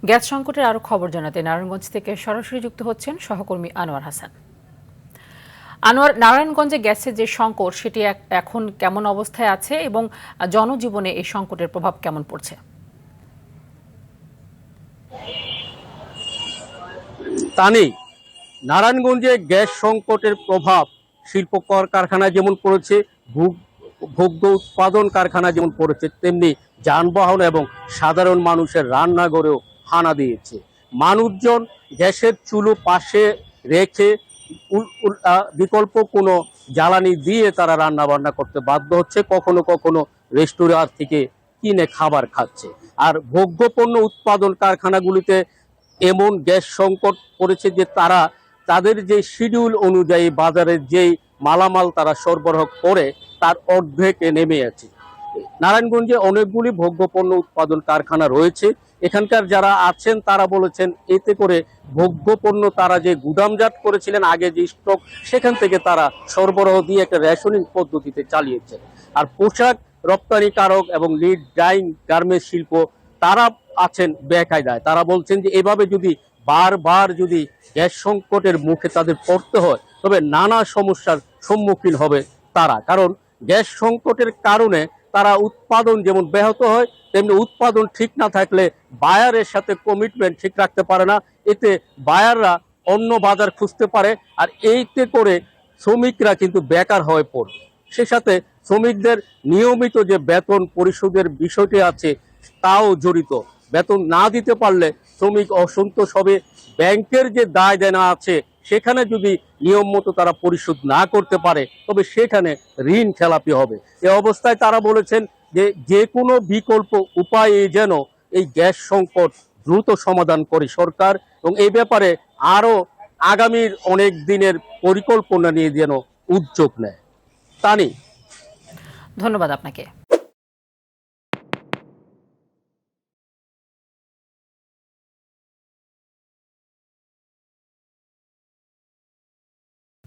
Gas সংকটের আরো খবর জানাতে নারায়ণগঞ্জ থেকে সরাসরি যুক্ত হচ্ছেন সহকর্মী আনোয়ার হাসান। আনোয়ার, নারায়ণগঞ্জে গ্যাসের যে সংকট সেটি এখন কেমন অবস্থায় আছে এবং জনজীবনে এই সংকটের প্রভাব কেমন পড়ছে? তানি, নারায়ণগঞ্জে গ্যাস সংকটের প্রভাব শিল্প কারখানায় যেমন পড়েছে, ভোগ্য উৎপাদন কারখানা যেমন পড়েছে, তেমনি যানবাহন এবং সাধারণ মানুষের রান্নাঘরেও হানা দিয়েছে। মানুষজন গ্যাসের চুলো পাশে রেখে বিকল্প কোনো জ্বালানি দিয়ে তারা রান্না বান্না করতে বাধ্য হচ্ছে, কখনো কখনো রেস্টুরেন্ট থেকে কিনে খাবার খাচ্ছে। আর ভোগ্যপণ্য উৎপাদন কারখানাগুলিতে এমন গ্যাস সংকট পড়েছে যে তারা তাদের যে শিডিউল অনুযায়ী বাজারের যেই মালামাল তারা সরবরাহ করে তার অর্ধেকে নেমে আছে। নারায়ণগঞ্জে অনেকগুলি ভোগ্যপণ্য উৎপাদন কারখানা রয়েছে। এখানকার যারা আছেন তারা বলেছেন এতে করে ভোগ্যপণ্য তারা যে গুদামজাত করেছিলেন আগে যে স্টক, সেখান থেকে তারা সরবরাহ দিয়ে একটা রেশনিং পদ্ধতিতে চালিয়েছে। আর পোশাক রপ্তানিকারক এবং লিড ডাইং গার্মেন্টস শিল্প তারা আছেন বেকায়দায়। তারা বলছেন যে এভাবে যদি বারবার যদি গ্যাস সংকটের মুখে তাদের পড়তে হয় তবে নানা সমস্যার সম্মুখীন হবে তারা। কারণ গ্যাস সংকটের কারণে তারা উৎপাদন যেমন ব্যাহত হয়, তেমনি উৎপাদন ঠিক না থাকলে বায়ারের সাথে কমিটমেন্ট ঠিক রাখতে পারে না। এতে বায়াররা অন্য বাজার খুঁজতে পারে, আর এইতে করে শ্রমিকরা কিন্তু বেকার হয়ে পড়বে। সে সাথে শ্রমিকদের নিয়মিত যে বেতন পরিশোধের বিষয়টি আছে তাও জড়িত। বেতন না দিতে পারলে শ্রমিক অসন্তোষ হবে। ব্যাংকের যে দায় দেনা আছে সেখানে যদি নিয়ম মতো তারা পরিশোধ না করতে পারে তবে সেখানে ঋণ খেলাপি হবে। এ অবস্থায় তারা বলেছেন যে যে কোনো বিকল্প উপায়ে যেন এই গ্যাস সংকট দ্রুত সমাধান করে সরকার, এবং এই ব্যাপারে আরো আগামীর অনেক দিনের পরিকল্পনা নিয়ে যেন উদ্যোগ নেয়। তানি, ধন্যবাদ আপনাকে।